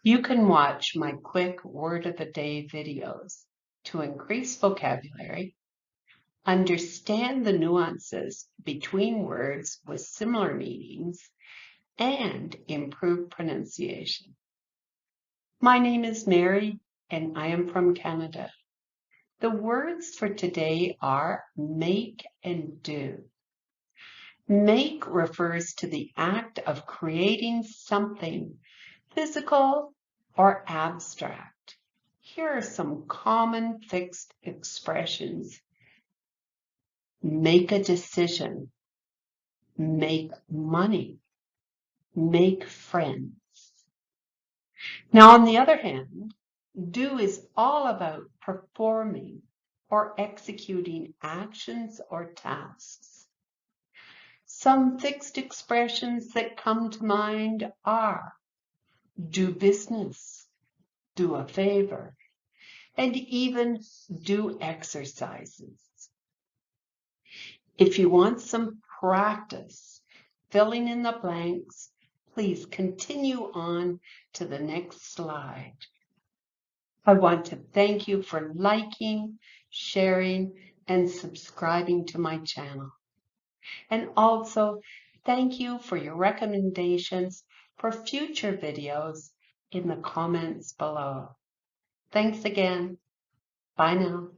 You can watch my quick word of the day videos to increase vocabulary, understand the nuances between words with similar meanings, and improve pronunciation. My name is Mary, and I am from Canada. The words for today are make and do. Make refers to the act of creating something physical or abstract. Here are some common fixed expressions. Make a decision, make money, make friends. Now, on the other hand, do is all about performing or executing actions or tasks. Some fixed expressions that come to mind are do business, do a favor, and even do exercises. If you want some practice filling in the blanks, please continue on to the next slide. I want to thank you for liking, sharing, and subscribing to my channel. And also, thank you for your recommendations for future videos in the comments below. Thanks again. Bye now.